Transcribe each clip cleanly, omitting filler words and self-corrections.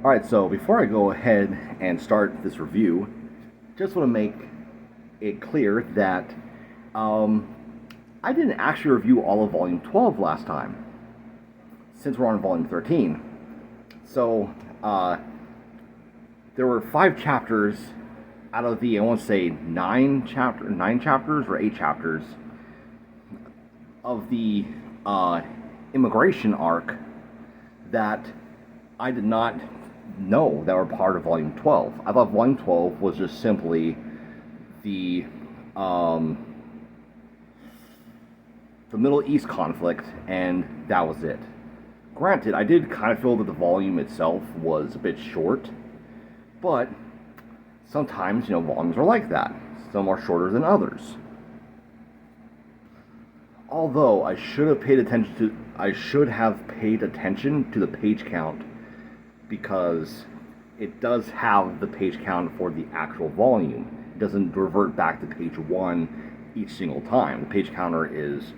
Alright, so before I go ahead and start this review, just want to make it clear that I didn't actually review all of Volume 12 last time, since we're on Volume 13. So, there were 5 chapters out of the, I want to say, 9 chapters or 8 chapters of the immigration arc that I did not know that were part of Volume 12. I thought Volume 12 was just simply the Middle East conflict, and that was it. Granted, I did kind of feel that the volume itself was a bit short, but sometimes, volumes are like that. Some are shorter than others. Although I should have paid attention to the page count, because it does have the page count for the actual volume. It doesn't revert back to page 1 each single time. The page counter is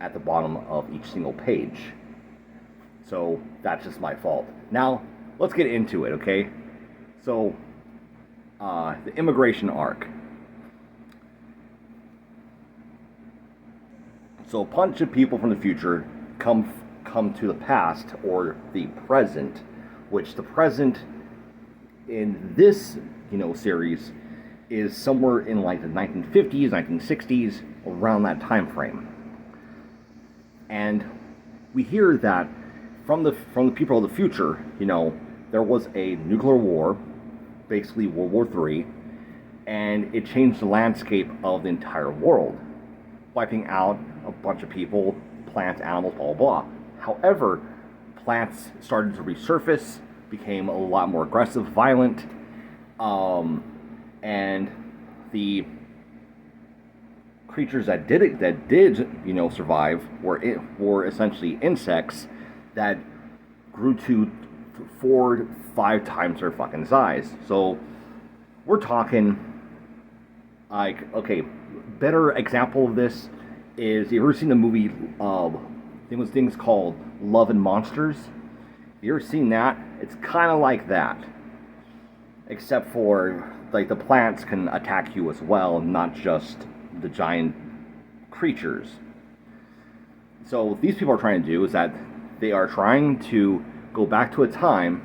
at the bottom of each single page. So that's just my fault. Now, let's get into it, okay? So, the immigration arc. So a bunch of people from the future come to the past, or the present, which the present in this, series is somewhere in like the 1950s, 1960s, around that time frame. And we hear that from the people of the future, there was a nuclear war, basically World War III, and it changed the landscape of the entire world, wiping out a bunch of people, plants, animals, blah, blah, blah. However, plants started to resurface, became a lot more aggressive, violent, and the creatures that did survive were essentially insects that grew to 4 to 5 times their fucking size. So we're talking like, okay, better example of this is, you ever seen the movie things called Love and Monsters? You ever seen that? It's kind of like that, except for like the plants can attack you as well, not just the giant creatures. So what these people are trying to do is that they are trying to go back to a time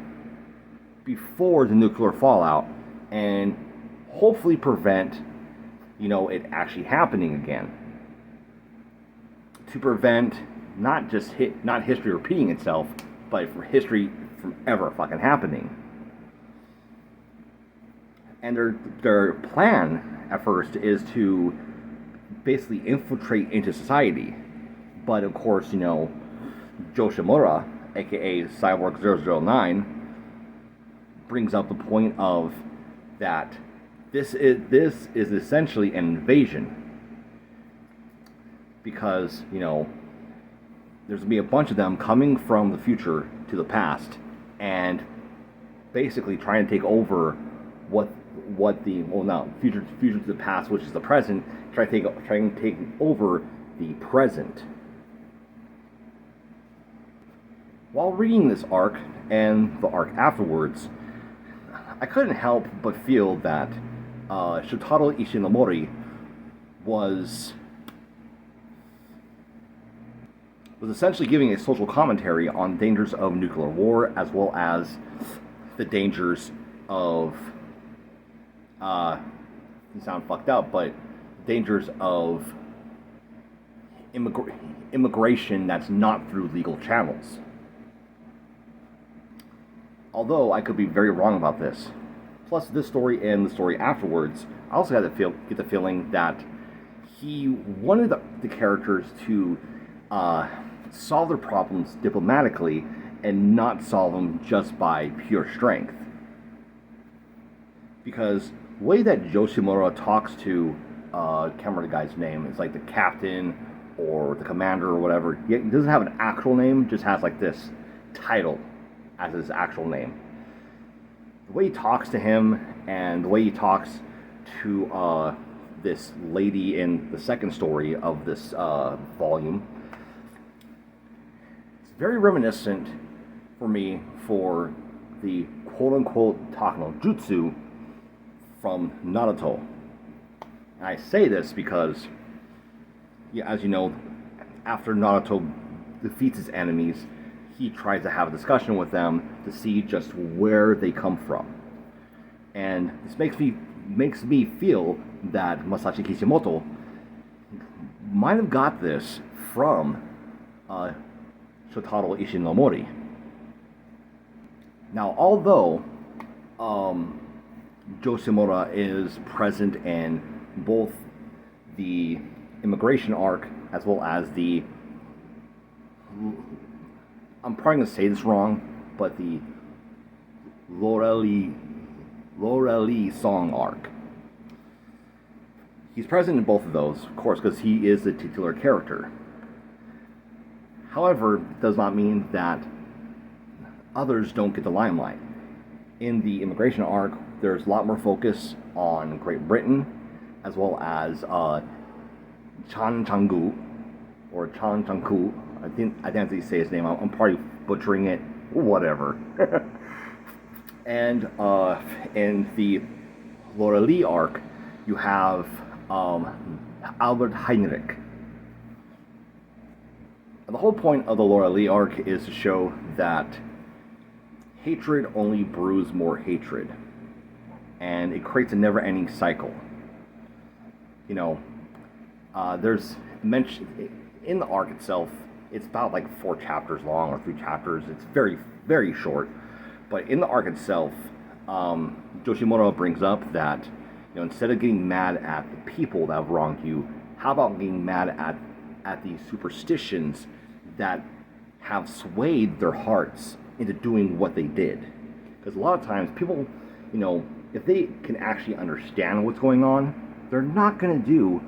before the nuclear fallout and hopefully prevent, it actually happening again. To prevent not history repeating itself, but for history from ever fucking happening. And their plan at first is to basically infiltrate into society. But of course, Yoshimura, aka Cyborg 009, brings up the point of that this is essentially an invasion. Because, there's going to be a bunch of them coming from the future to the past and basically trying to take over future to the past, which is the present, trying to take over the present. While reading this arc and the arc afterwards, I couldn't help but feel that Shotaro Ishinomori was essentially giving a social commentary on dangers of nuclear war, as well as the dangers of, you sound fucked up, but dangers of immigration that's not through legal channels. Although I could be very wrong about this. Plus, this story and the story afterwards, I also had to get the feeling that he wanted the characters to solve their problems diplomatically and not solve them just by pure strength. Because the way that Yoshimura talks to, I can't remember the guy's name, it's like the captain or the commander or whatever. He doesn't have an actual name, just has like this title as his actual name. The way he talks to him and the way he talks to this lady in the second story of this volume, it's very reminiscent for me for the quote-unquote Takano Jutsu from Naruto. And I say this because, yeah, as you know, after Naruto defeats his enemies, he tries to have a discussion with them to see just where they come from. And this makes me feel that Masashi Kishimoto might have got this from Shotaro Ishinomori. Now, although Yoshimura is present in both the immigration arc as well as the, I'm probably going to say this wrong, but the Lorelei song arc. He's present in both of those, of course, because he is the titular character. However, it does not mean that others don't get the limelight. In the immigration arc, there's a lot more focus on Great Britain, as well as Chan Changu, or Chan Chanku. I think that's how you say his name. I'm probably butchering it. Whatever. And in the Lorelei arc, you have Albert Heinrich. And the whole point of the Lorelei arc is to show that hatred only brews more hatred, and it creates a never-ending cycle. You know, there's mention in the arc itself. It's about like 4 chapters long, or 3 chapters. It's very, very short. But in the arc itself, Yoshimura brings up that, you know, instead of getting mad at the people that have wronged you, how about getting mad at the superstitions that have swayed their hearts into doing what they did? Because a lot of times people, you know, if they can actually understand what's going on, they're not going to do,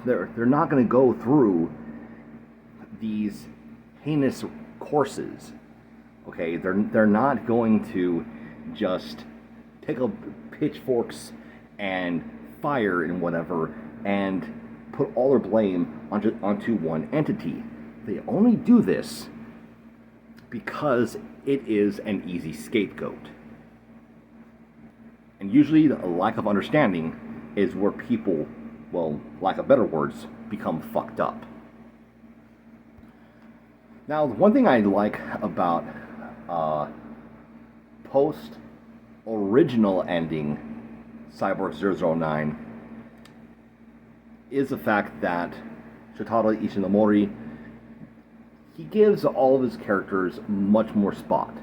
they're not going to go through these heinous courses. Okay, they're not going to just pick up pitchforks and fire and whatever and put all their blame onto one entity. They only do this because it is an easy scapegoat. And usually a lack of understanding is where people, well, lack of better words, become fucked up. Now, one thing I like about post-original ending Cyborg 009 is the fact that Shotaro Ishinomori, he gives all of his characters much more spot.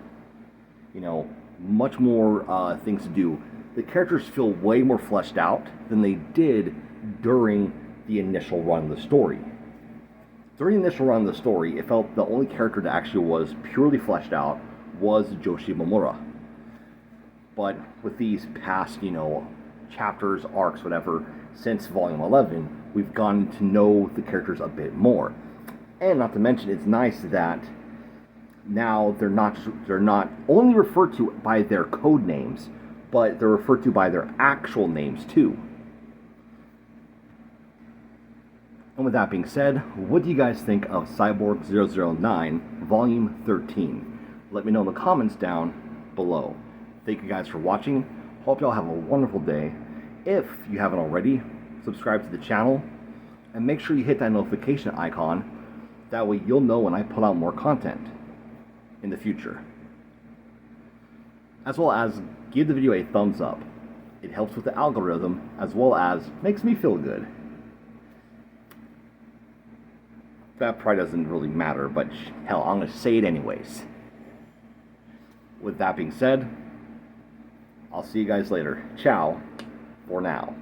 You know, much more things to do. The characters feel way more fleshed out than they did during the initial run of the story. During the initial run of the story, it felt the only character that actually was purely fleshed out was Yoshimura. But with these past, you know, chapters, arcs, whatever, since Volume 11, we've gotten to know the characters a bit more. And not to mention, it's nice that now they're not only referred to by their code names, but they're referred to by their actual names too. And with that being said, what do you guys think of Cyborg 009 Volume 13? Let me know in the comments down below. Thank you guys for watching. Hope y'all have a wonderful day. If you haven't already, subscribe to the channel and make sure you hit that notification icon. That way you'll know when I put out more content in the future. As well as give the video a thumbs up. It helps with the algorithm as well as makes me feel good. That probably doesn't really matter, but hell, I'm going to say it anyways. With that being said, I'll see you guys later. Ciao for now.